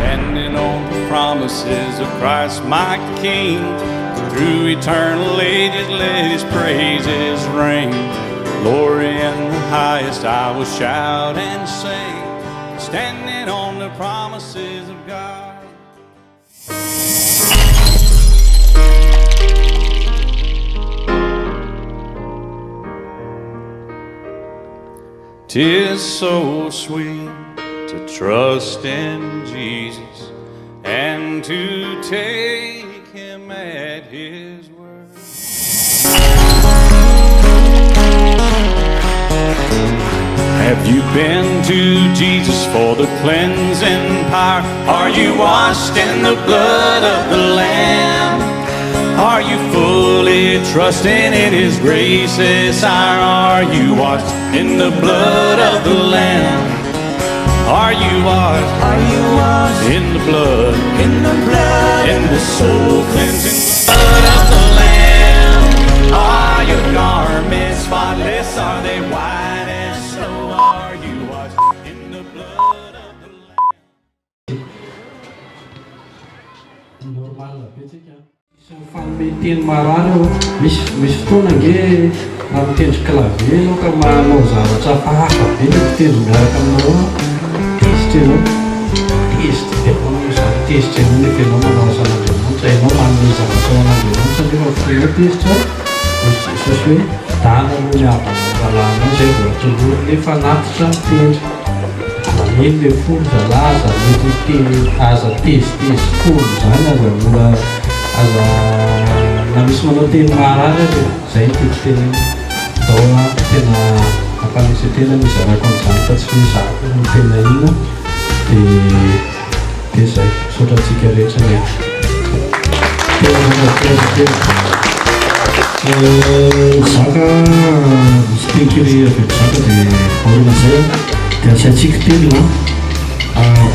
standing on the promises of Christ my King. Through eternal ages let his praises ring. Glory in the highest I will shout and sing, standing on the promises of God. 'Tis so sweet to trust in Jesus and to take him at his word. Have you been to Jesus for the cleansing power? Are you washed in the blood of the Lamb? Are you fully trusting in his grace this hour? Are you washed in the blood of the Lamb? Are you washed? Are you washed in the blood? In the blood, in the soul cleansing blood of the Lamb? Are your garments spotless? Are they white as snow? Are you washed in the blood of the Lamb? Normal betsika. Fanomeny marary misy fotoana nge raha mitendry klavie anao ka manao zavatra hafa be mitendry miaraka aminao tezitra ianao tezitra anao zany tezitra ianao nefa ianao manao san'Andriamanitra ianao manome zavatra ho an'Andriamanitra nefa fotoana tezitra Jesosy hoe dana no miavana valanao zay voatolory nefa natitra mitendry eny le folo zalaza mety aza tezitezi folo zany aza mora aza na misy manao teny marary azy zay tiako teneny dao tena ampanisy tena mizarako an'izany fa tsy mizako no tena ina dia zay sotratsika rehetra ne zaka misy tekiry avy zaka dia aorina zay dia asiantsika telo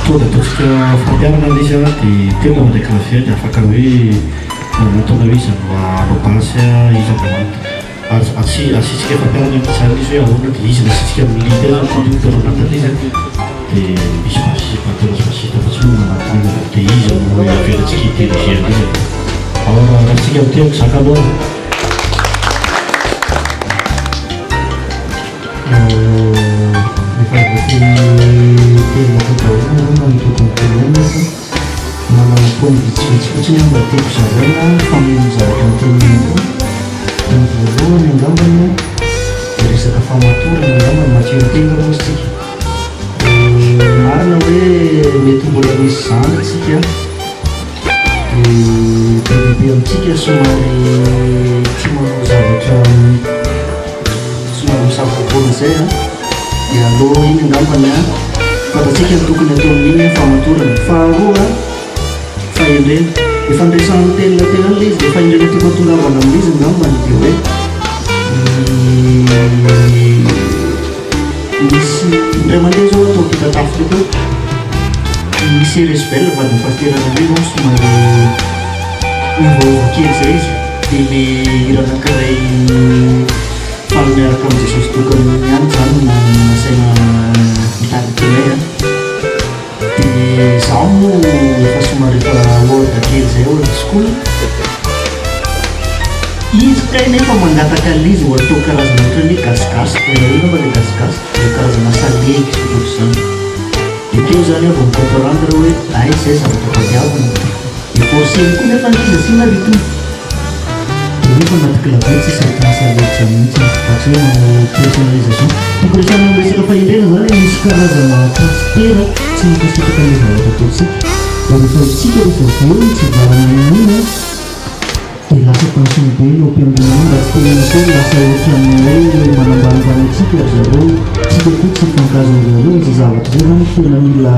tonga ataontsika fampiarana izy dia telo manday klavie dia afaka hoe nataona hoe izy arobasy izy avanta asitsika fampiarana tsara izy hoe ahorina dia izy nasitsika amin'ny tena toronatana izy dia misy fasita fa tsy moa manatiny dia izy no avelatsika iteliziana izy rahatsika miteako zaka aloha manamapony vitsivitsy fotsiny a mba tiako zaraina fameno zavatra nytenenako ny voalohany angambany dia resaka famatorana angambany matsiotena moa sitsika marina hoe mety mbola misy zany tsika bebe amitsika somary tsy manao zavatra somary misavovona zay dia aloha iny angambany fatatsika ny tokony atao amin'iny famatorana faharoa fahendrena efa ndraisan'ny tenina tenan'le izy dia fahendrena tiako atongavana amin'izy angambany dia hoe misy indray mandeha zao atao pitatafo teo misy resbel vadiny pasterana ndray zao somary mivaovakely zay izy dia le iranankiray miaraka amin'ny Jesosy tokony ihany zany no nasaina mitarikelay dia zaho moa efa somary efa orda kely zay ao skola izy kay nefa mangataka lizy ho atao karazana ohatra ny gasigasy ina mba le gasigasy le karazana salegy sotrotro zany dia teo zany avy mikomparandra hoe ay zay zavatra tadiavana dia forseny koa nefa nizy asina lito nefa anaty klavie tsy saitana salegy zany mihitsy fa tsy hoe personnalisation tokony resana resaka fahendrena zany misy karazana pastera tsy mikasitraka le zavatra ataotsika da rehefa tsika rehefa veo tsy varana amin'ina dia lasa pension be no mpiambinana mba tsy tenana koa lasa ohatran'ny hoe manambanivany atsika ry zareo tsika koa tsy fankazon'zareo izy zavatra zay zany tena mila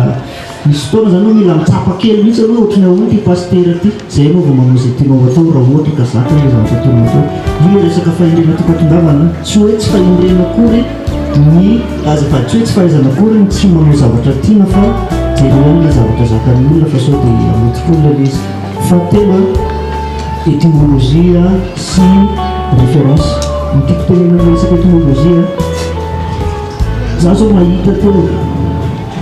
misy fotoana zany hoe mila mitsapa kely mihitsy aloha ohatrany ahoana ty pastera ty zay anao vao manao zay tianao atao raha ohatra ka zaka le zavatra tianao atao io resaka fahendrena tiako atongavana tsy hoe tsy fahendrena akory ny azafady tsy hoe tsy fahaizana akory ny tsy manao zavatra tiana fa jeroany le zavatra zakan'ny olona fa sao dia ametyfolona le izy fa tena étymologie sy référence mitiako tenena resaka étymologie za zao mahita tena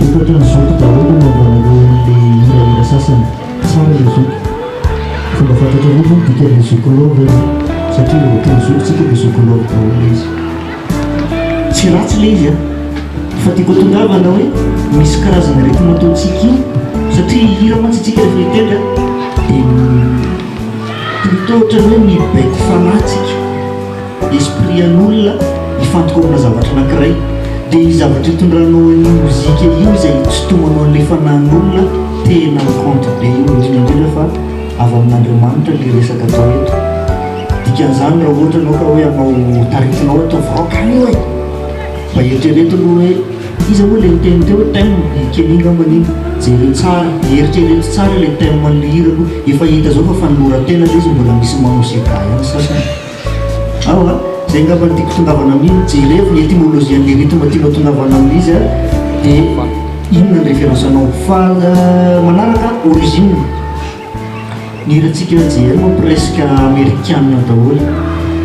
ohatran'izao daholo mavanareo le tena zokolova satria ohatry ny zokotsika dia zokolova daholo izy tsy ratsy le izy a fa tiako tongavana hoe misy karazana rety mataontsika io satria hira mantsy tsika rehefa hitendra dia plutôt ohatrany hoe mibaiko fanatsika esprit an'olona hifantoko amina zavatra anankiray dia zavatra hitondranao ny mozika io izay tsy tomanao an'ilay fanahin'olona tena miconte be io indrindra fa avy amin'Andriamanitra le resaka atao eto dikan'izany raha ohatra anao ka hoe anao taritinao atao vaokany io e mba eritrereto aloha hoe izy moa le miteny teo hoe thème ikeninga maniny jere tsara eritrereto tsara le thème an'le hira aloha efa hita zao fa fanoratena le izy mbola misy manosika ihany sasany ao a zay ngamba ny tiako tongavana amin'iny jerevy ny étymologie an'le rythme tianao tongavana amin'izy a dia inona ny référence anao fa manaraka origine ny hiratsika jerema presque américaine daholo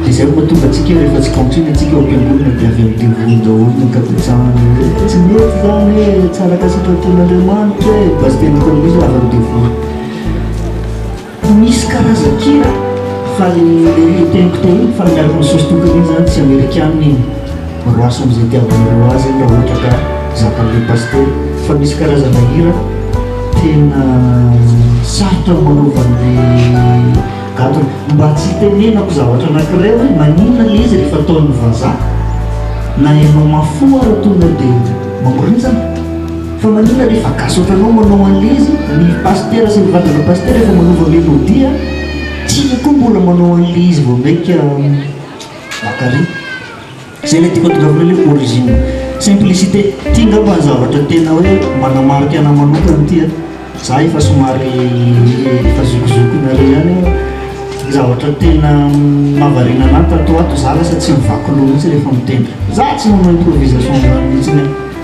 dia zay mahatonga atsika rehefa tsy continue atsika ampiangonana dia avy amin'ny devony daholo ny kapitsany tsy mety zany hoe tsara kasitratol'Andriamanitra e basy tena komizy avy amin'ny devony misy karazan-kira fa le teniko teo iny fa miaraka ny sosy tokony iny zany tsy américaine iny roaso am'izay tiavan'ireo azy raha ohatra ka zakan'le paster fa misy karazana hira tena sarotra manaovan'le gato mba tsy tenenako zavatra anankiray hoe maninona le izy rehefa ataon'ny vazaha na ianao mafoa raha tonga dia mamorintsana fa maninona rehefa gasy ohatranao manao an'le izy ny pastera sy ny vadana pastera efa manova melodia tsika koa mbola manao an'le izy vao maika bakary zay le tiako tongavana le origine simplicité tia ngamba ny zavatra tena hoe manamarika ana manokana tia za efa somary efa zokozokona re ihany zavatra tena mahavariana anaty atao ato za lasa tsy mivakiloha mihitsy rehefa mitendry za tsy manao improvisation zany mihitsy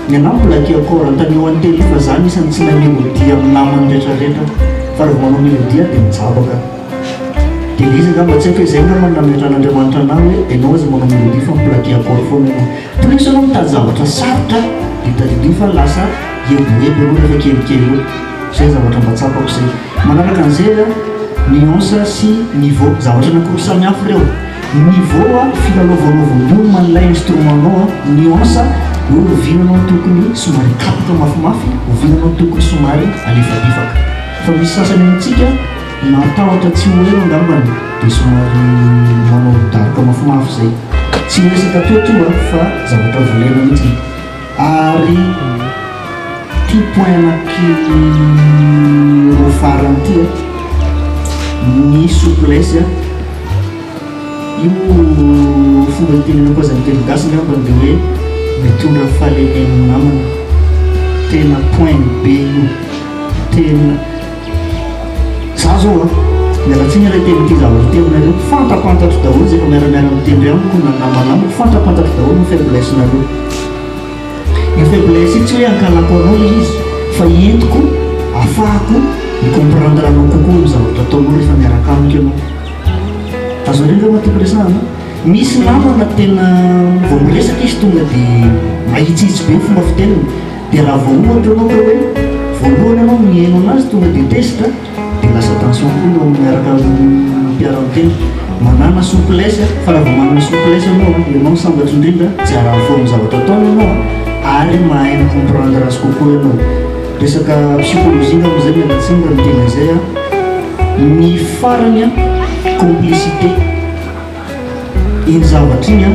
ny anao mplaky accord antany eo antely fa zany isany tsy na melodia amin'ny namany rehetrarehetra fa rehefa manao melodia dia mijabaka dia le izy ngamba tsy haiko hoe zay ngamba nametran'Andriamanitra anao hoe ianao aza manao melodia fa miplaky accord foana ianao plus anao mitady zavatra sarotra dia tadidio fa lasa eboebo anao rehefa kelikely eo zay zavatra mba tsapako zay manaraka an'izay a nuance sy niveau zavatra anankiroa samy hafa ireo niveau a filalaovanao man'ilay instrumentanao a nuance eo ovinanao tokony somary kapaka mafimafy ovinanao tokony somary alefalefaka fa misy sasany amintsika natahotra tsy hoe angambany dia somary manao daroka mafimafy zay tsy resaka toetoa fa zavatra volena mihitsy ary ty point anaky ro farany ty ny souplesse io fomba tenenako azy amin'ny teny gasy ngamba dia hoe mitondra fahalemeny namana tena point be io tena za zao a mialatsiny ilay teny ty zavatra ty aminareo fantapantatro daholo zay efa miaramiara mitendry amiko na namanamiko fantapantatro daholo ny faiblesse nareo ny faiblesse io tsy hoe ankalako anao le izy fa entiko afahako micomprendre anao kokoa ny zavatra ataonao rehefa miaraka amiko ianao azo reny reo matipiresana misy namana tena vao miresaka izy tonga dia mahitsitsy be fomba fiteniny dia raha vao ohatra anao ka hoe voalohany anao mihaino anazy tonga dia testa dia lasa attention koa no miaraka mpiara-miteny manana souplesse fa raha vao manana souplesse ianao sambatra indrindra tsy araha fo amin'ny zavatra ataony ianao ary mahay micomprendre azy kokoa ianao resaka psychologie ngamba zay mialatsinga ny tena zay a ny farany a complicité iny zavatra iny a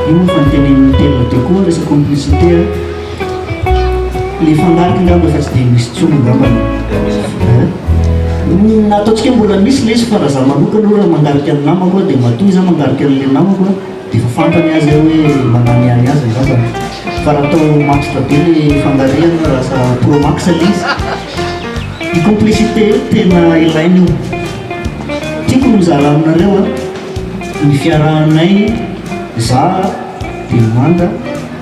io moa fa nytenen'ny telina teo koa resaka complicité a le fanarika ngamba efa tsy dia misy tsony ngambany ataontsika mbola misy le izy fa raha za manokana raha mangarika ny namako dia matoy za mangarika an'le namako dia fa fantany azy hoe manany any azy ngambany fa raha atao matitra be le fangariana raha sa promax le izy ny complicité tena ilaina io tiako mizara aminareo a ny fiarahanay za dia manda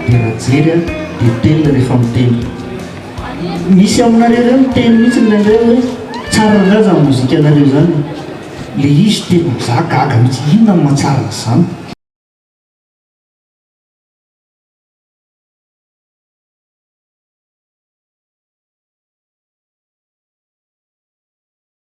dia rajery a dia telina rehefa miteny misy aminareo reo miteny mihitsy ndraindray hoe tsara nga za mozika anareo zany le izy tena za gaga mihitsy inona mahatsara zany